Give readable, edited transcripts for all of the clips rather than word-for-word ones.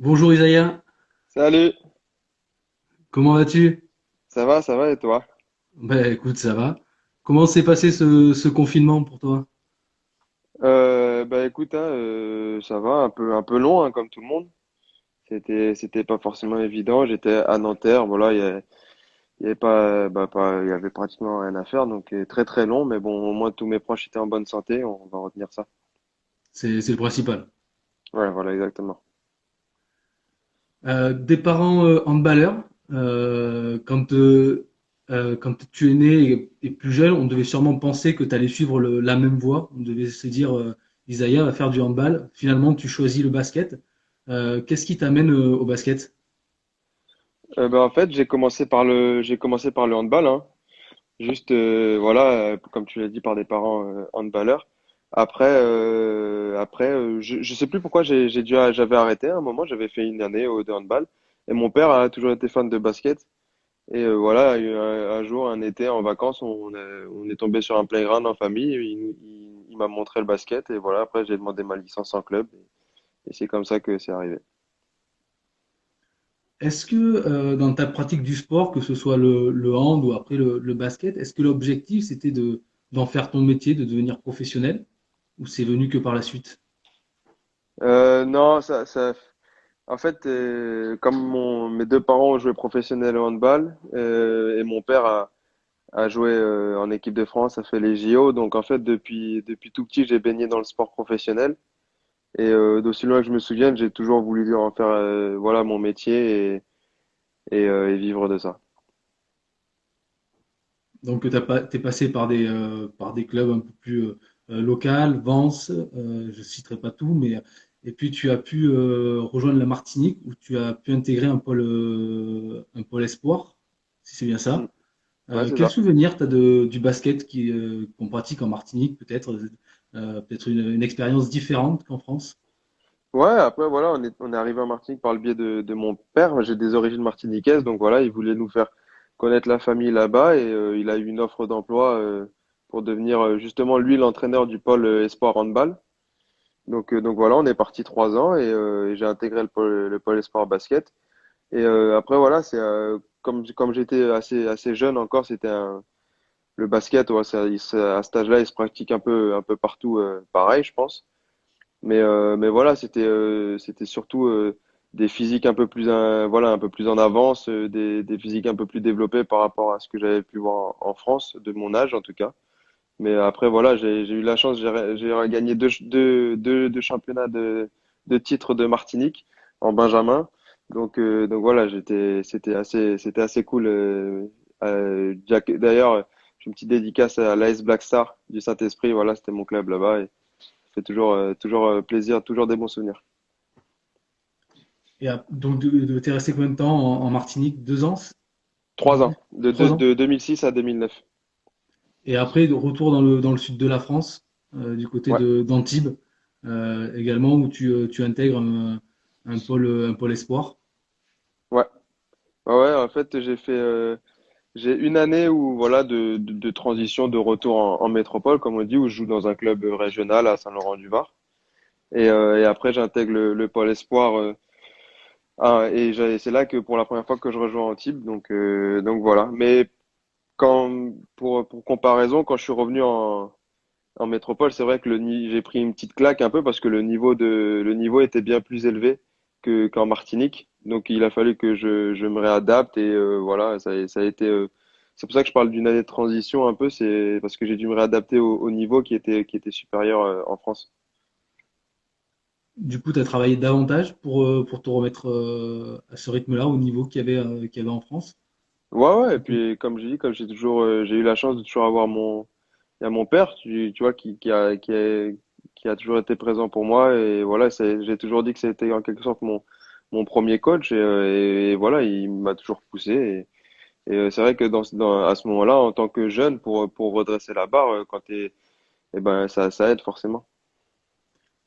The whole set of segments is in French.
Bonjour Isaiah, Salut, comment vas-tu? ça va et toi? Ben écoute, ça va. Comment s'est passé ce confinement pour toi? Bah écoute, hein, ça va, un peu long, hein, comme tout le monde. C'était pas forcément évident. J'étais à Nanterre, voilà, il y avait il y avait pratiquement rien à faire, donc très très long. Mais bon, au moins tous mes proches étaient en bonne santé, on va retenir ça. C'est le principal. Ouais, voilà, exactement. Des parents handballeurs, quand tu es né et plus jeune, on devait sûrement penser que tu allais suivre la même voie. On devait se dire, Isaiah va faire du handball. Finalement, tu choisis le basket. Qu'est-ce qui t'amène au basket? Bah, en fait, j'ai commencé par le handball, hein. Juste, voilà, comme tu l'as dit, par des parents handballeurs. Je sais plus pourquoi j'avais arrêté à un moment. J'avais fait une année de handball. Et mon père a toujours été fan de basket. Et voilà, il y a eu un jour, un été, en vacances, on est tombé sur un playground en famille. Il m'a montré le basket. Et voilà, après, j'ai demandé ma licence en club. Et c'est comme ça que c'est arrivé. Est-ce que dans ta pratique du sport, que ce soit le hand ou après le basket, est-ce que l'objectif c'était d'en faire ton métier, de devenir professionnel, ou c'est venu que par la suite? Non, en fait, comme mes deux parents ont joué professionnel au handball, et mon père a joué en équipe de France, a fait les JO. Donc en fait, depuis tout petit, j'ai baigné dans le sport professionnel. Et d'aussi loin que je me souvienne, j'ai toujours voulu en faire voilà, mon métier et vivre de ça. Donc t'es passé par des clubs un peu plus locaux, Vence, je citerai pas tout, mais et puis tu as pu rejoindre la Martinique où tu as pu intégrer un pôle espoir, si c'est bien Mm. ça. Ouais, c'est Quel ça. souvenir tu as du basket qu'on pratique en Martinique, peut-être peut-être une expérience différente qu'en France? Ouais, après voilà, on est arrivé en Martinique par le biais de mon père. Moi, j'ai des origines martiniquaises, donc voilà, il voulait nous faire connaître la famille là-bas et il a eu une offre d'emploi pour devenir justement lui l'entraîneur du pôle Espoir Handball. Donc voilà, on est parti 3 ans et j'ai intégré le pôle Espoir Basket. Et après voilà, c'est comme j'étais assez jeune encore, le basket. Ouais, à cet âge-là, il se pratique un peu partout, pareil, je pense. Mais voilà, c'était surtout des physiques un peu plus, voilà, un peu plus en avance, des physiques un peu plus développées par rapport à ce que j'avais pu voir en France, de mon âge en tout cas. Mais après, voilà, j'ai eu la chance, j'ai gagné deux championnats de titres de Martinique en Benjamin. Donc voilà, c'était assez cool. D'ailleurs, j'ai une petite dédicace à l'AS Black Star du Saint-Esprit. Voilà, c'était mon club là-bas et ça fait toujours plaisir, toujours des bons souvenirs. Donc, t'es resté combien de temps en Martinique? 2 ans, un peu 3 ans, plus? 3 ans? de 2006 à 2009. Et après, de retour dans le sud de la France, du côté Ouais, d'Antibes, également, où tu intègres un pôle espoir. ouais, ouais. En fait, j'ai une année où voilà de transition de retour en métropole, comme on dit, où je joue dans un club régional à Saint-Laurent-du-Var. Et après, j'intègre le pôle espoir. C'est là que pour la première fois que je rejoins Antibes. Donc voilà. Mais pour comparaison, quand je suis revenu en métropole, c'est vrai que j'ai pris une petite claque un peu parce que le niveau était bien plus élevé qu'en Martinique. Donc il a fallu que je me réadapte et voilà, ça a été. C'est pour ça que je parle d'une année de transition un peu, c'est parce que j'ai dû me réadapter au niveau qui était supérieur en France. Du coup, tu as travaillé davantage pour te remettre à ce rythme-là, au niveau qu'il y avait en France. Ouais, ouais. Et puis comme j'ai dit, comme j'ai eu la chance de toujours avoir il y a mon père, tu vois, qui a toujours été présent pour moi. Et voilà, j'ai toujours dit que c'était en quelque sorte mon premier coach. Et voilà, il m'a toujours poussé. C'est vrai que à ce moment-là, en tant que jeune, pour redresser la barre, eh ben, ça aide forcément.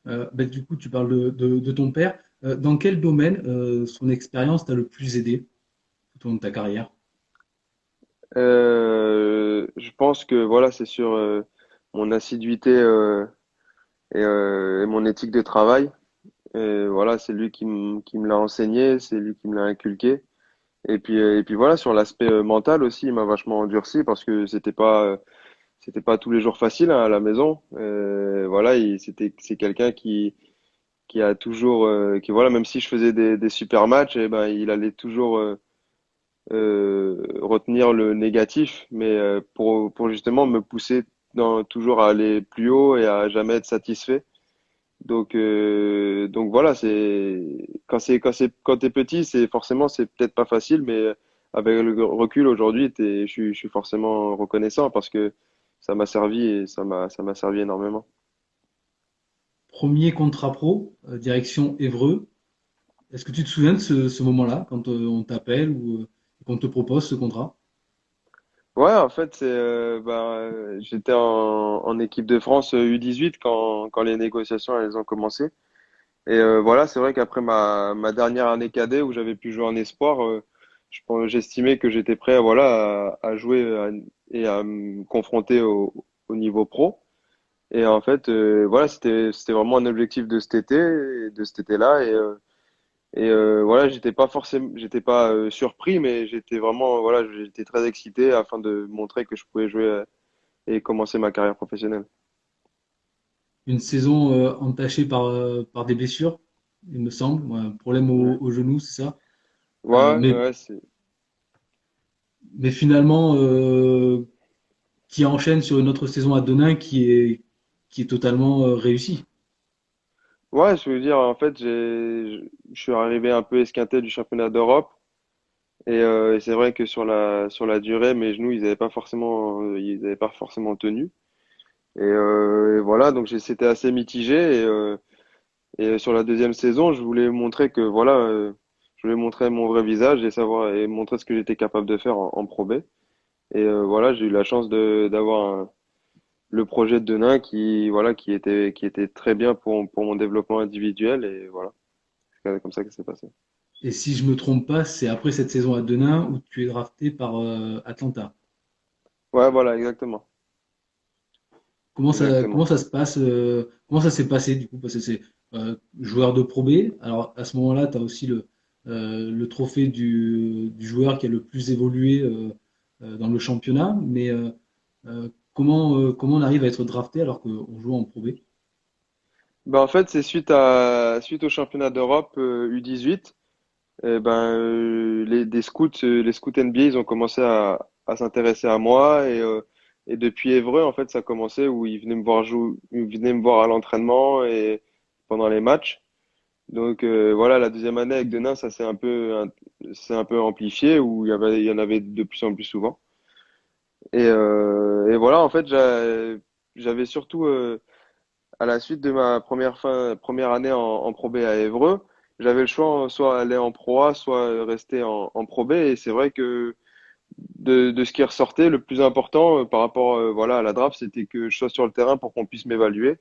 Ben, du coup, tu parles de ton père. Dans quel domaine son expérience t'a le plus aidé tout au long de ta carrière? Je pense que voilà, c'est sur mon assiduité et mon éthique de travail. Et voilà, c'est lui qui me l'a enseigné, c'est lui qui me l'a inculqué. Et puis voilà, sur l'aspect mental aussi, il m'a vachement endurci parce que c'était pas tous les jours facile hein, à la maison. Voilà, c'est quelqu'un qui a toujours, qui voilà, même si je faisais des super matchs, et ben il allait toujours retenir le négatif, mais pour justement me pousser toujours à aller plus haut et à jamais être satisfait. Donc voilà, quand t'es petit, c'est peut-être pas facile, mais avec le recul aujourd'hui, je suis forcément reconnaissant parce que ça m'a servi et ça m'a servi énormément. Premier contrat pro, direction Évreux. Est-ce que tu te souviens de ce moment-là, quand on t'appelle ou qu'on te propose ce contrat? Ouais, en fait, j'étais en équipe de France U18 quand les négociations elles ont commencé. Et voilà, c'est vrai qu'après ma dernière année cadet où j'avais pu jouer en espoir, j'estimais que j'étais prêt voilà, à jouer et à me confronter au niveau pro. Et en fait, voilà, c'était vraiment un objectif de cet été, de cet été-là. Voilà, j'étais pas surpris, mais j'étais vraiment, voilà, j'étais très excité afin de montrer que je pouvais jouer et commencer ma carrière professionnelle. Une saison entachée par des blessures, il me semble. Ouais, un problème Ouais, au genou, c'est ça. ouais, Mais, ouais, c'est mais finalement, qui enchaîne sur une autre saison à Denain qui est totalement réussie. ouais, je veux dire, en fait, je suis arrivé un peu esquinté du championnat d'Europe. Et c'est vrai que sur la durée, mes genoux, ils avaient pas forcément tenu. Et voilà, donc c'était assez mitigé. Et sur la deuxième saison, je voulais montrer que voilà, je voulais montrer mon vrai visage et savoir et montrer ce que j'étais capable de faire en Pro B. Et voilà, j'ai eu la chance d'avoir le projet de Denain qui voilà qui était très bien pour mon développement individuel. Et voilà, c'est comme ça que c'est passé. Et si je me trompe pas, c'est après cette saison à Denain où tu es drafté par Atlanta. Ouais, voilà, exactement, Comment exactement. ça se passe, comment ça s'est passé du coup? Parce que c'est joueur de Pro B. Alors à ce moment-là, tu as aussi le trophée du joueur qui a le plus évolué dans le championnat. Mais comment on arrive à être drafté alors qu'on joue en Pro B? Bah en fait, c'est suite au championnat d'Europe U18, les scouts NBA, ils ont commencé à s'intéresser à moi et depuis Évreux, en fait, ça a commencé où ils venaient me voir jouer, ils venaient me voir à l'entraînement et pendant les matchs. Donc voilà, la deuxième année avec Denain, c'est un peu amplifié où il y en avait de plus en plus souvent. Et voilà, en fait, j'avais surtout à la suite de ma première année en Pro B à Évreux, j'avais le choix soit aller en Pro A, soit rester en Pro B. Et c'est vrai que de ce qui ressortait, le plus important par rapport voilà, à la draft, c'était que je sois sur le terrain pour qu'on puisse m'évaluer.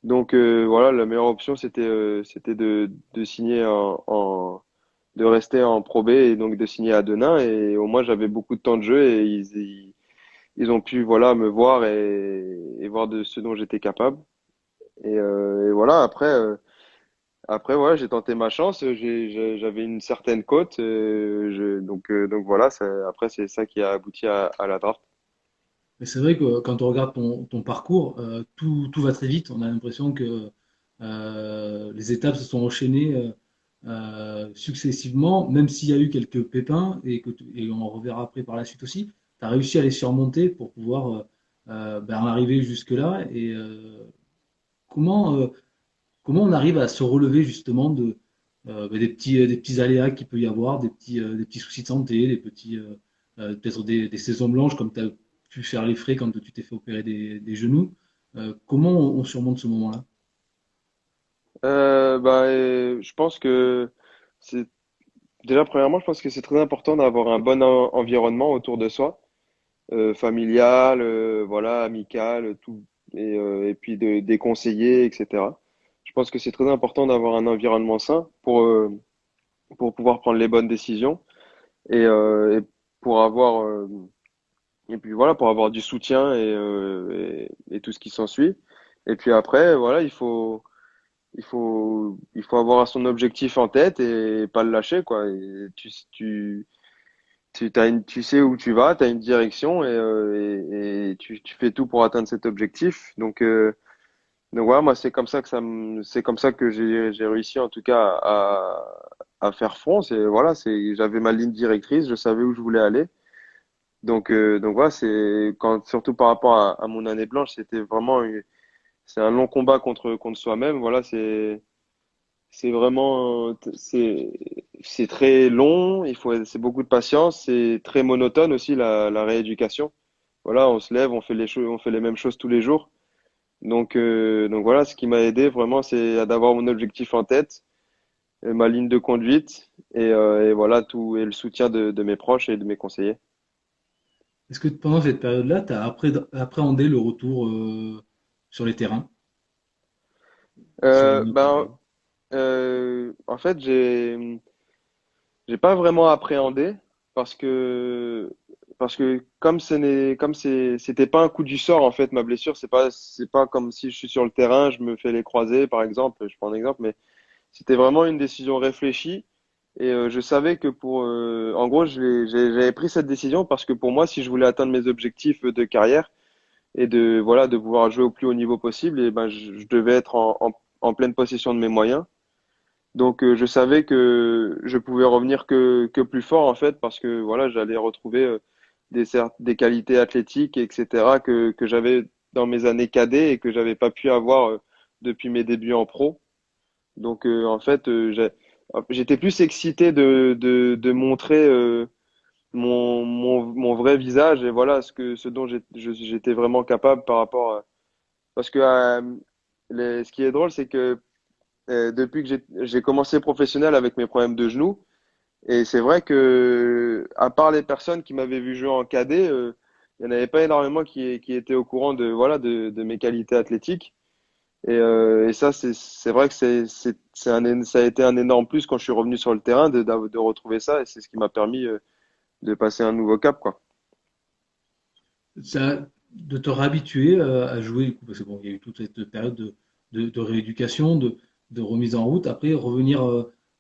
Donc voilà, la meilleure option, c'était de signer de rester en Pro B et donc de signer à Denain. Et au moins, j'avais beaucoup de temps de jeu et ils ont pu voilà, me voir et voir de ce dont j'étais capable. Et voilà, après voilà, j'ai tenté ma chance, j'avais une certaine cote, donc voilà, après c'est ça qui a abouti à la draft. Mais c'est vrai que quand on regarde ton parcours, tout va très vite. On a l'impression que les étapes se sont enchaînées successivement, même s'il y a eu quelques pépins et on reverra après par la suite aussi. Tu as réussi à les surmonter pour pouvoir en arriver jusque-là. Et comment, euh, comment on arrive à se relever justement des petits aléas qu'il peut y avoir, des petits soucis de santé, peut-être des saisons blanches comme tu as pu faire les frais quand tu t'es fait opérer des genoux. Comment on surmonte ce moment-là? Je pense que c'est déjà premièrement, je pense que c'est très important d'avoir un bon environnement autour de soi, familial, voilà, amical, tout, et puis des conseillers, etc. Je pense que c'est très important d'avoir un environnement sain pour pouvoir prendre les bonnes décisions et pour avoir et puis voilà, pour avoir du soutien et tout ce qui s'ensuit. Et puis après, voilà, il faut avoir son objectif en tête et pas le lâcher, quoi. Et tu sais où tu vas, tu as une direction et tu fais tout pour atteindre cet objectif. Donc voilà, moi c'est comme ça que c'est comme ça que j'ai réussi en tout cas à faire front. C'est voilà, j'avais ma ligne directrice, je savais où je voulais aller. Donc voilà, c'est quand surtout par rapport à mon année blanche, c'est un long combat contre soi-même. Voilà, c'est vraiment c'est très long. C'est beaucoup de patience. C'est très monotone aussi la rééducation. Voilà, on se lève, on fait les choses, on fait les mêmes choses tous les jours. Donc voilà, ce qui m'a aidé vraiment, c'est d'avoir mon objectif en tête, ma ligne de conduite et voilà tout et le soutien de mes proches et de mes conseillers. Est-ce que pendant cette période-là, tu as appréhendé le retour sur les terrains, sur le niveau Ben pro? en fait j'ai pas vraiment appréhendé parce que c'était pas un coup du sort en fait ma blessure, c'est pas comme si je suis sur le terrain, je me fais les croisés par exemple, je prends un exemple, mais c'était vraiment une décision réfléchie. Et je savais que en gros, j'avais pris cette décision parce que pour moi, si je voulais atteindre mes objectifs de carrière et voilà, de pouvoir jouer au plus haut niveau possible, et ben, je devais être en pleine possession de mes moyens. Donc, je savais que je pouvais revenir que plus fort en fait parce que voilà, j'allais retrouver des qualités athlétiques, etc. que j'avais dans mes années cadets et que j'avais pas pu avoir depuis mes débuts en pro. Donc en fait, j'étais plus excité de montrer mon vrai visage et voilà ce dont j'étais vraiment capable par rapport parce que ce qui est drôle, c'est que depuis que j'ai commencé professionnel avec mes problèmes de genoux, et c'est vrai que à part les personnes qui m'avaient vu jouer en cadet, il n'y en avait pas énormément qui étaient au courant de mes qualités athlétiques. Et ça, c'est vrai que ça a été un énorme plus quand je suis revenu sur le terrain de retrouver ça et c'est ce qui m'a permis de passer un nouveau cap, quoi. De te réhabituer à jouer, du coup, parce que bon, il y a eu toute cette période de rééducation, de remise en route. Après, revenir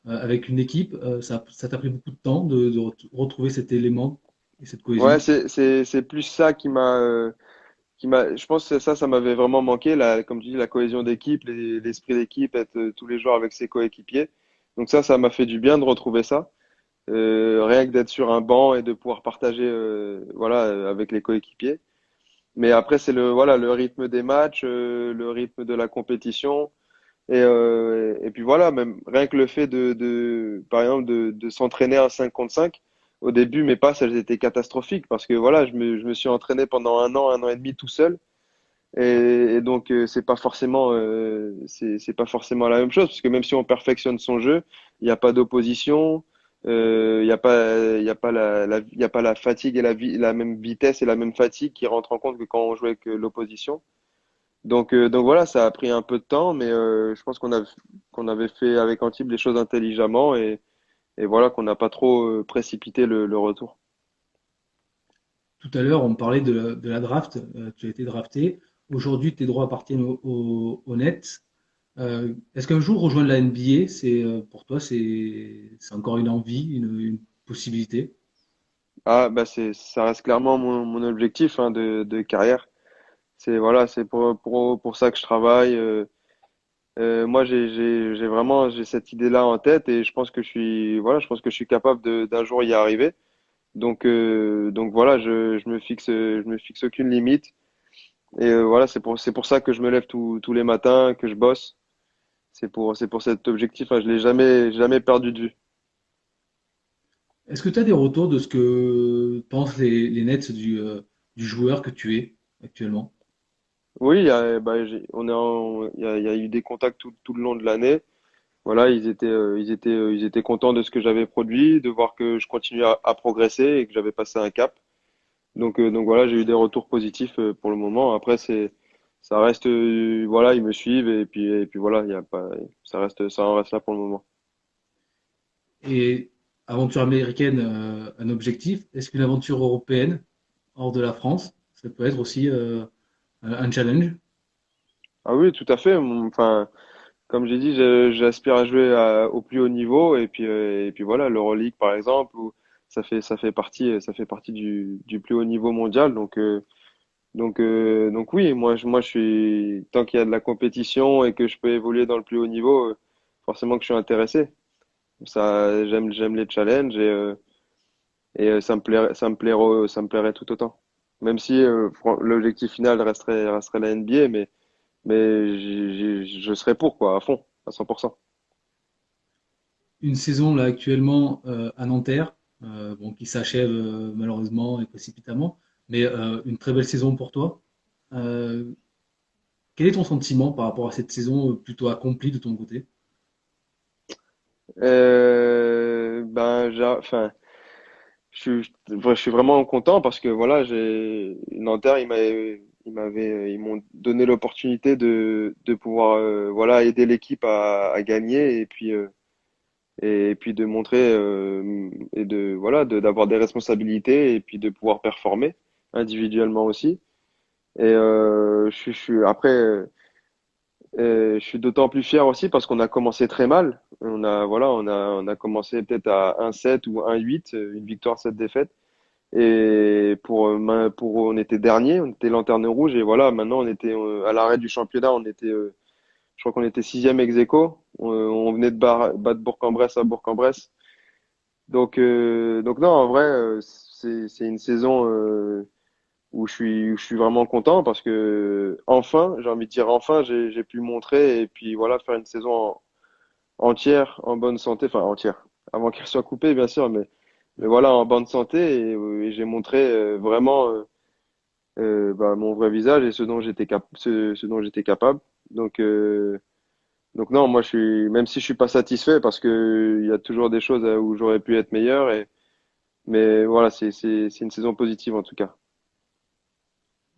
avec une équipe, ça t'a pris beaucoup de temps de retrouver cet élément et cette Ouais, cohésion. c'est plus ça je pense que ça m'avait vraiment manqué, comme tu dis, la cohésion d'équipe, l'esprit d'équipe, être tous les jours avec ses coéquipiers. Donc ça m'a fait du bien de retrouver ça. Rien que d'être sur un banc et de pouvoir partager, voilà, avec les coéquipiers. Mais après, c'est voilà, le rythme des matchs, le rythme de la compétition. Et puis voilà, même rien que le fait par exemple, de s'entraîner à 5 contre 5, au début, mes passes, elles étaient catastrophiques parce que voilà, je me suis entraîné pendant un an et demi tout seul. Et donc, c'est pas forcément la même chose parce que même si on perfectionne son jeu, il n'y a pas d'opposition, il y a pas il y a pas la fatigue et la même vitesse et la même fatigue qui rentrent en compte que quand on joue avec l'opposition. Donc voilà, ça a pris un peu de temps, mais je pense qu'on avait fait avec Antibes les choses intelligemment et voilà qu'on n'a pas trop précipité le retour. Tout à l'heure, on parlait de la draft. Tu as été drafté. Aujourd'hui, tes droits appartiennent au Nets. Est-ce qu'un jour rejoindre la NBA, pour toi, c'est encore une envie, une possibilité? Ah bah ça reste clairement mon objectif hein, de carrière. C'est voilà, c'est pour ça que je travaille. Moi j'ai cette idée-là en tête et je pense que je pense que je suis capable d'un jour y arriver. Donc voilà, je me fixe aucune limite. Et voilà, c'est pour ça que je me lève tous les matins, que je bosse. C'est pour cet objectif, hein, je l'ai jamais perdu de vue. Est-ce que tu as des retours de ce que pensent les Nets du joueur que tu es actuellement? Oui, il y a eu des contacts tout le long de l'année. Voilà, ils étaient contents de ce que j'avais produit, de voir que je continuais à progresser et que j'avais passé un cap. Donc voilà, j'ai eu des retours positifs pour le moment. Après, ça reste, voilà, ils me suivent et puis voilà, il y a pas, ça en reste là pour le moment. Et aventure américaine, un objectif. Est-ce qu'une aventure européenne, hors de la France, ça peut être aussi un challenge? Ah oui, tout à fait. Enfin, comme j'ai dit, j'aspire à jouer au plus haut niveau et puis voilà, l'Euroleague par exemple, où ça fait partie du plus haut niveau mondial. Donc oui, moi je suis tant qu'il y a de la compétition et que je peux évoluer dans le plus haut niveau, forcément que je suis intéressé. J'aime les challenges et ça me plairait tout autant. Même si l'objectif final resterait la NBA, mais je serais pour quoi, à fond, à 100%. Une saison là actuellement à Nanterre, bon, qui s'achève malheureusement et précipitamment, mais une très belle saison pour toi. Euh, Quel est ton sentiment par rapport à cette saison plutôt accomplie de ton côté? Enfin, je suis vraiment content parce que voilà, Nanterre, ils m'ont donné l'opportunité de pouvoir, voilà, aider l'équipe à gagner et puis de montrer et de voilà, d'avoir des responsabilités et puis de pouvoir performer individuellement aussi. Je suis d'autant plus fier aussi parce qu'on a commencé très mal. On a commencé peut-être à 1-7 ou 1-8, une victoire, 7 défaites. Et on était dernier, on était lanterne rouge et voilà, maintenant on était à l'arrêt du championnat, je crois qu'on était sixième ex aequo. On venait de battre Bourg-en-Bresse à Bourg-en-Bresse. Donc non, en vrai, c'est une saison où je suis vraiment content parce que enfin, j'ai envie de dire enfin, j'ai pu montrer et puis voilà, faire une saison entière en bonne santé, enfin entière, avant qu'elle soit coupée bien sûr, mais voilà, en bonne santé et j'ai montré vraiment mon vrai visage et ce dont j'étais capable. Donc donc non, moi je suis même si je suis pas satisfait parce que il y a toujours des choses où j'aurais pu être meilleur mais voilà, c'est une saison positive en tout cas.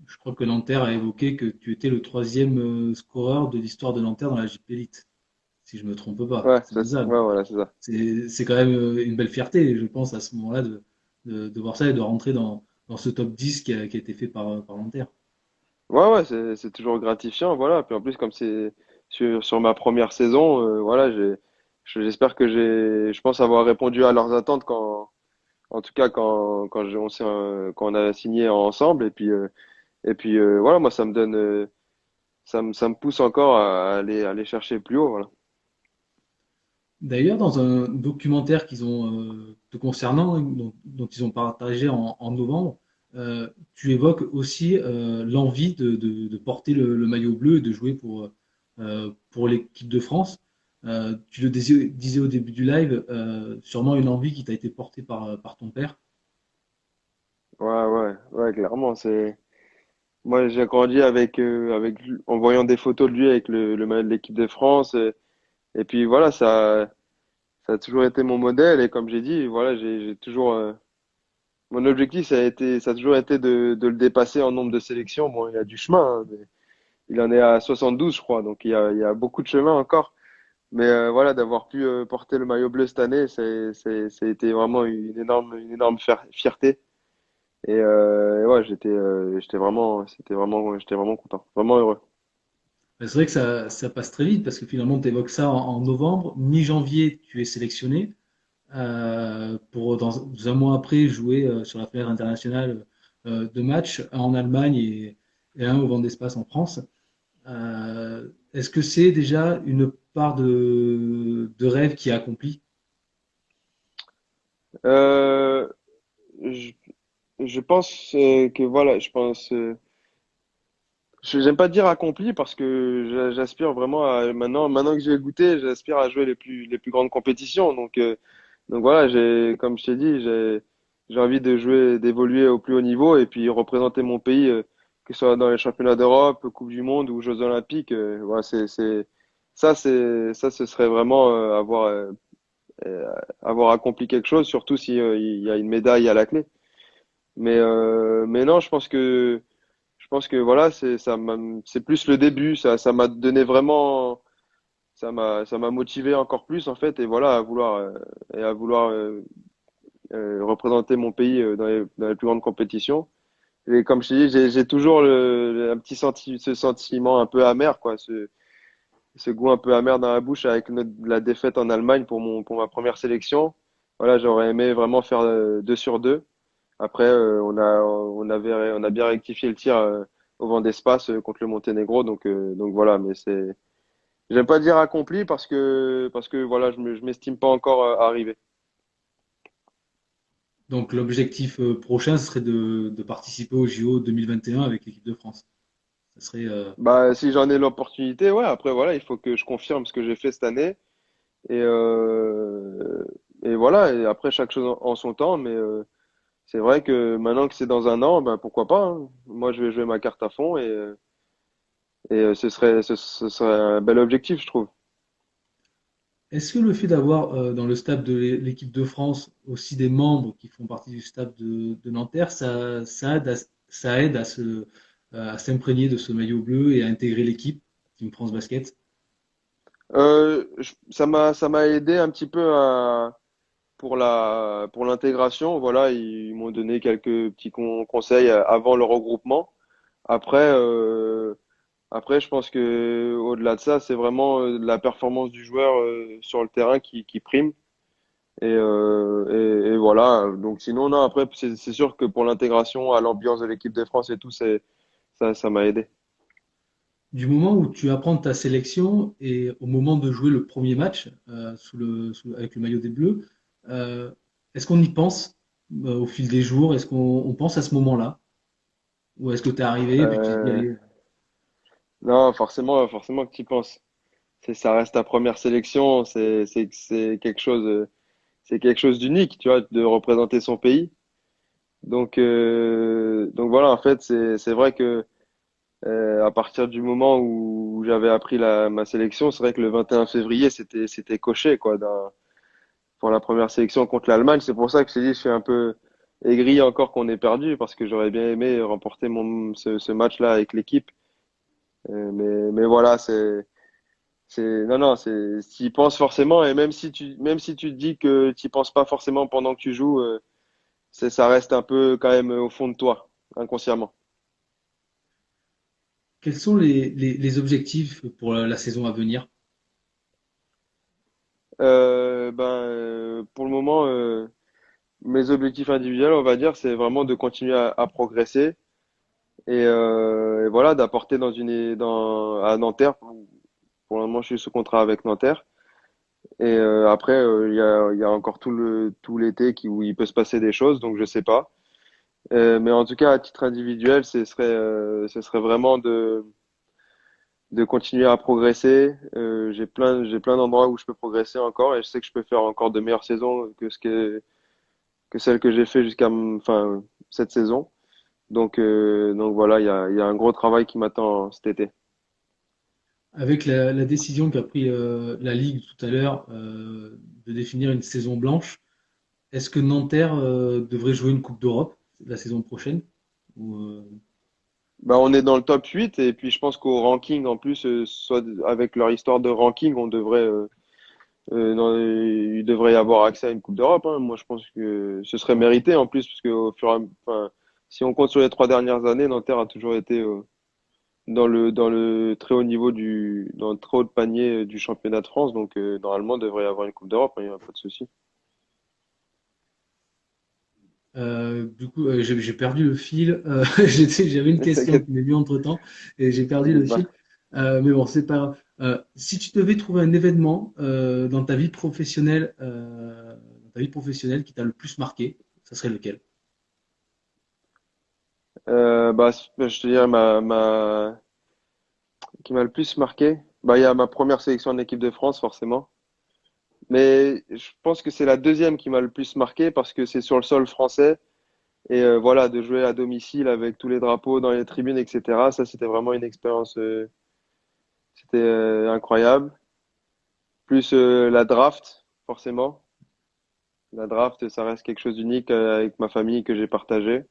Je crois que Nanterre a évoqué que tu étais le troisième scoreur de l'histoire de Nanterre dans la JP Elite, si je me trompe pas. C'est bien ça. Ouais, voilà, c'est ça. C'est quand même une belle fierté, je pense, à ce moment-là, de voir ça et de rentrer dans ce top 10 qui a été fait par Nanterre. Ouais, c'est toujours gratifiant, voilà. Puis en plus, comme c'est sur ma première saison, voilà, j'espère que je pense avoir répondu à leurs attentes en tout cas, quand on a signé ensemble. Et puis voilà, moi, ça me pousse encore à aller chercher plus haut, voilà. D'ailleurs, dans un documentaire qu'ils ont te concernant, dont ils ont partagé en novembre, tu évoques aussi l'envie de porter le maillot bleu et de jouer pour l'équipe de France. Tu le disais au début du live, sûrement une envie qui t'a été portée par ton père. Ouais, clairement, moi, j'ai grandi en voyant des photos de lui avec le maillot de l'équipe de France. Et puis voilà, ça a toujours été mon modèle. Et comme j'ai dit, voilà, j'ai toujours, mon objectif, ça a toujours été de le dépasser en nombre de sélections. Bon, il y a du chemin, hein, mais il en est à 72, je crois. Donc, il y a beaucoup de chemin encore. Mais voilà, d'avoir pu porter le maillot bleu cette année, ça a été vraiment une énorme fierté. Et ouais, j'étais vraiment content, vraiment heureux. C'est vrai que ça passe très vite parce que finalement, tu évoques ça en novembre. Mi-janvier, tu es sélectionné pour, dans un mois après, jouer sur la fenêtre internationale de matchs, un en Allemagne et un au Vent d'Espace en France. Est-ce que c'est déjà une part de rêve qui est accomplie? Euh, je, je pense que voilà, j'aime pas dire accompli parce que j'aspire vraiment à maintenant que j'ai goûté, j'aspire à jouer les plus grandes compétitions. Donc voilà, comme je t'ai dit, j'ai envie de jouer, d'évoluer au plus haut niveau et puis représenter mon pays, que ce soit dans les championnats d'Europe, Coupe du Monde ou Jeux Olympiques. Voilà, ça, ce serait vraiment avoir accompli quelque chose, surtout si il y a une médaille à la clé. Mais non, je pense que voilà, c'est plus le début. Ça m'a donné vraiment, ça m'a motivé encore plus en fait, et voilà, à vouloir représenter mon pays dans les plus grandes compétitions. Et comme je t'ai dit, j'ai toujours un petit ce sentiment un peu amer, quoi. ce goût un peu amer dans la bouche avec la défaite en Allemagne pour ma première sélection. Voilà, j'aurais aimé vraiment faire 2 sur 2. Après, on a bien rectifié le tir au vent d'espace contre le Monténégro, donc voilà. Mais j'aime pas dire accompli parce que voilà, je m'estime pas encore arrivé. Donc l'objectif prochain ce serait de participer au JO 2021 avec l'équipe de France. Ça serait Bah, si j'en ai l'opportunité, ouais. Après, voilà, il faut que je confirme ce que j'ai fait cette année et et voilà. Et après, chaque chose en son temps, mais c'est vrai que maintenant que c'est dans un an, ben pourquoi pas, hein. Moi, je vais jouer ma carte à fond et ce serait un bel objectif, je trouve. Est-ce que le fait d'avoir dans le staff de l'équipe de France aussi des membres qui font partie du staff de Nanterre, ça aide à s'imprégner de ce maillot bleu et à intégrer l'équipe Team France Basket? Ça m'a aidé un petit peu pour l'intégration. Voilà, ils m'ont donné quelques petits conseils avant le regroupement. Après, après, je pense que au-delà de ça, c'est vraiment la performance du joueur sur le terrain qui prime. Et voilà. Donc sinon, non, après, c'est sûr que pour l'intégration à l'ambiance de l'équipe de France et tout, ça m'a aidé. Du moment où tu apprends ta sélection et au moment de jouer le premier match avec le maillot des Bleus, euh, est-ce qu'on y pense au fil des jours? Est-ce qu'on pense à ce moment-là? Ou est-ce que tu es arrivé et puis tu te dis, Euh, allez, non, forcément que tu y penses. Ça reste ta première sélection, c'est quelque chose d'unique, tu vois, de représenter son pays. Donc voilà, en fait, c'est vrai que à partir du moment où j'avais appris ma sélection, c'est vrai que le 21 février, c'était coché, quoi, pour la première sélection contre l'Allemagne. C'est pour ça que je t'ai dit, je suis un peu aigri encore qu'on ait perdu, parce que j'aurais bien aimé remporter ce match-là avec l'équipe. Mais voilà, non, non, t'y penses forcément, et même si tu te dis que t'y penses pas forcément pendant que tu joues, ça reste un peu quand même au fond de toi, inconsciemment. quels sont les objectifs pour la saison à venir? Pour le moment, mes objectifs individuels, on va dire, c'est vraiment de continuer à progresser et voilà, d'apporter à Nanterre. Pour le moment, je suis sous contrat avec Nanterre. Et après, il y a encore tout l'été où il peut se passer des choses, donc je sais pas. Mais en tout cas, à titre individuel, ce serait vraiment de continuer à progresser. J'ai plein d'endroits où je peux progresser encore et je sais que je peux faire encore de meilleures saisons que celles que j'ai fait enfin, cette saison. Donc voilà, il y a un gros travail qui m'attend cet été. Avec la décision qu'a pris la Ligue tout à l'heure de définir une saison blanche, est-ce que Nanterre devrait jouer une Coupe d'Europe la saison prochaine? Ou, Bah, on est dans le top 8 et puis je pense qu'au ranking, en plus, soit avec leur histoire de ranking, il devrait y avoir accès à une Coupe d'Europe, hein. Moi, je pense que ce serait mérité en plus, parce que enfin, si on compte sur les 3 dernières années, Nanterre a toujours été dans le très haut niveau dans le très haut de panier du championnat de France. Donc, normalement, il devrait y avoir une Coupe d'Europe, hein, il n'y a pas de souci. du coup, j'ai perdu le fil. J'avais une question T'inquiète, qui m'est venue entre-temps et j'ai perdu le t'inquiète fil. pas. Mais bon, c'est pas grave. Si tu devais trouver un événement dans ta vie professionnelle qui t'a le plus marqué, ça serait lequel? Je te dirais qui m'a le plus marqué. Bah, il y a ma première sélection en équipe de France, forcément. Mais je pense que c'est la deuxième qui m'a le plus marqué parce que c'est sur le sol français. Et voilà, de jouer à domicile avec tous les drapeaux dans les tribunes, etc. Ça, c'était vraiment une expérience, c'était incroyable. Plus la draft, forcément. La draft, ça reste quelque chose d'unique avec ma famille que j'ai partagé.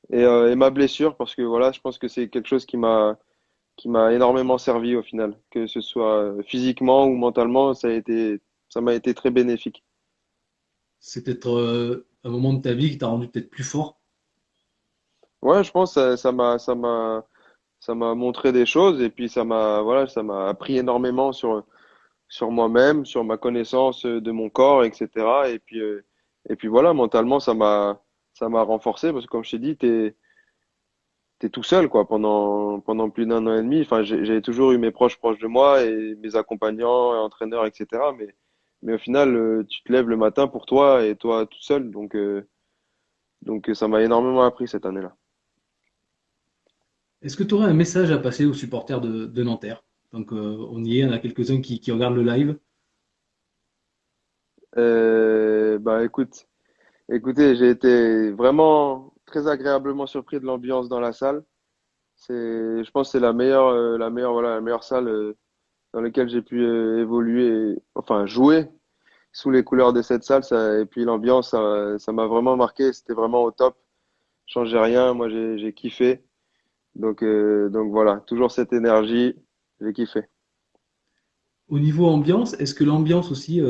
Et ma blessure, parce que voilà, je pense que c'est quelque chose qui m'a énormément servi au final, que ce soit physiquement ou mentalement, ça m'a été très bénéfique. C'est peut-être un moment de ta vie qui t'a rendu peut-être plus fort. Ouais, je pense que ça m'a ça m'a montré des choses et puis ça m'a appris énormément sur moi-même, sur ma connaissance de mon corps, etc. Et puis voilà, mentalement, ça m'a renforcé parce que comme je t'ai dit, t'es tout seul quoi pendant plus d'un an et demi. Enfin, j'ai toujours eu mes proches de moi et mes accompagnants, et entraîneurs, etc. Mais au final, tu te lèves le matin pour toi et toi tout seul. Donc ça m'a énormément appris cette année-là. Est-ce que tu aurais un message à passer aux supporters de Nanterre? Donc, on y est, on a quelques-uns qui regardent le live. Bah écoutez, j'ai été vraiment très agréablement surpris de l'ambiance dans la salle. Je pense que c'est voilà, la meilleure salle dans laquelle j'ai pu évoluer, enfin jouer sous les couleurs de cette salle. Et puis l'ambiance, ça m'a vraiment marqué. C'était vraiment au top. Changeais rien. Moi, j'ai kiffé. Donc voilà, toujours cette énergie. J'ai kiffé. Au niveau ambiance, est-ce que l'ambiance aussi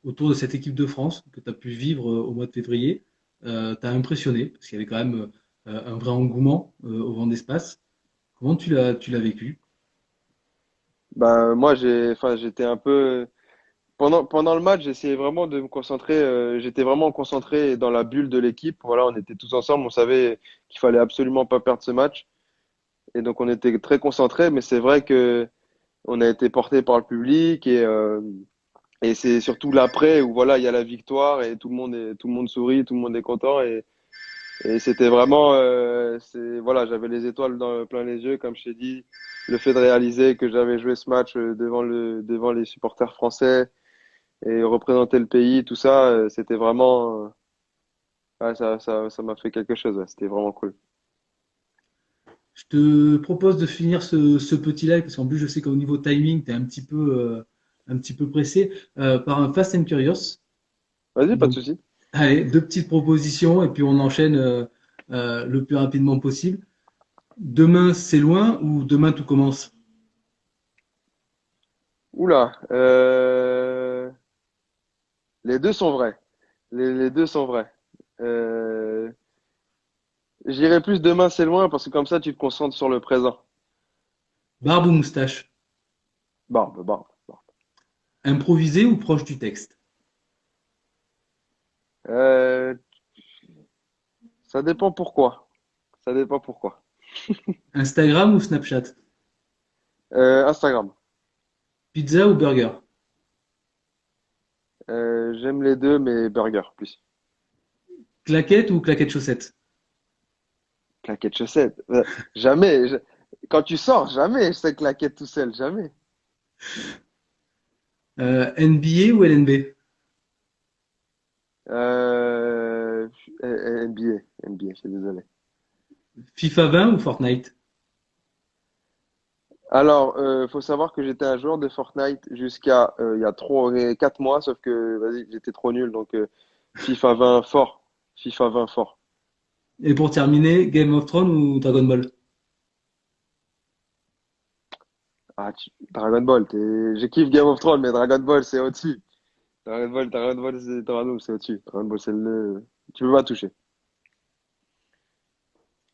autour de cette équipe de France que tu as pu vivre au mois de février t'a impressionné? Parce qu'il y avait quand même un vrai engouement au vent d'espace. Comment tu l'as vécu? Bah moi, j'étais un peu pendant le match, j'essayais vraiment de me concentrer. J'étais vraiment concentré dans la bulle de l'équipe. Voilà, on était tous ensemble. On savait qu'il fallait absolument pas perdre ce match. Et donc, on était très concentrés. Mais c'est vrai que on a été porté par le public et c'est surtout l'après où voilà, il y a la victoire et tout le monde sourit, tout le monde est content. Et c'était vraiment, voilà, j'avais les étoiles dans plein les yeux, comme je t'ai dit. Le fait de réaliser que j'avais joué ce match devant les supporters français et représenter le pays, tout ça, c'était vraiment, ouais, ça m'a fait quelque chose. Ouais. C'était vraiment cool. Je te propose de finir ce petit live, parce qu'en plus, je sais qu'au niveau timing, tu es un petit peu pressé, par un Fast and Curious. Vas-y, pas de Donc, souci. allez, deux petites propositions, et puis on enchaîne le plus rapidement possible. Demain, c'est loin ou demain, tout commence? Oula, les deux sont vrais. Les deux sont vrais. Euh, J'irai plus demain, c'est loin, parce que comme ça, tu te concentres sur le présent. Barbe ou moustache? Bon. Improvisé ou proche du texte? Euh, Ça dépend pourquoi. Ça dépend pourquoi. Instagram ou Snapchat? Instagram. Pizza ou burger? J'aime les deux, mais burger plus. Claquette ou claquette chaussette? Claquette chaussette. Jamais. Quand tu sors, jamais je sais claquette tout seul, jamais. NBA ou LNB? Euh, NBA, je suis désolé. FIFA 20 ou Fortnite? Alors, faut savoir que j'étais un joueur de Fortnite jusqu'à il y a 4 mois, sauf que vas-y, j'étais trop nul, donc FIFA 20 fort. FIFA 20 fort. Et pour terminer, Game of Thrones ou Dragon Ball? Dragon Ball, je kiffe Game of Thrones, mais Dragon Ball, c'est au-dessus. Dragon Ball, c'est au-dessus. Dragon Ball, c'est le. Tu peux pas toucher.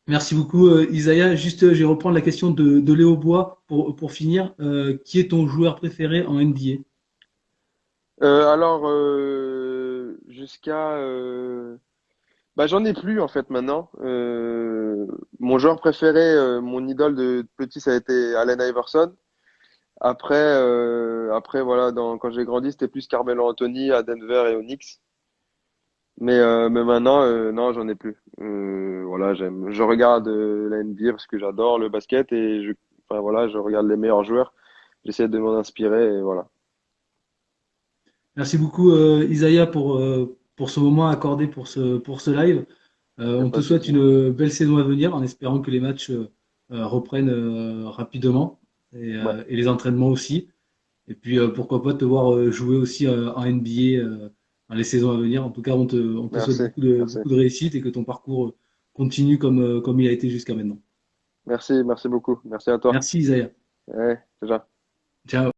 Merci beaucoup, Isaiah. Juste, je vais reprendre la question de Léo Bois pour finir. Qui est ton joueur préféré en NBA? Alors, bah, j'en ai plus en fait maintenant. Mon joueur préféré, mon idole de petit, ça a été Allen Iverson. Après voilà, quand j'ai grandi, c'était plus Carmelo Anthony à Denver et aux Knicks. Mais maintenant, non, j'en ai plus. Voilà, je regarde la NBA parce que j'adore le basket enfin voilà, je regarde les meilleurs joueurs. J'essaie de m'en inspirer et voilà. Merci beaucoup, Isaiah, pour ce moment accordé pour ce live. Y a On pas te de souhaite souci. une belle saison à venir en espérant que les matchs reprennent rapidement Ouais, et les entraînements aussi. Et puis pourquoi pas te voir jouer aussi en NBA dans les saisons à venir. En tout cas, on te souhaite merci, merci, beaucoup de réussite et que ton parcours continue comme il a été jusqu'à maintenant. merci beaucoup. Merci à toi. Merci, Isaiah. Ouais, déjà. Ciao.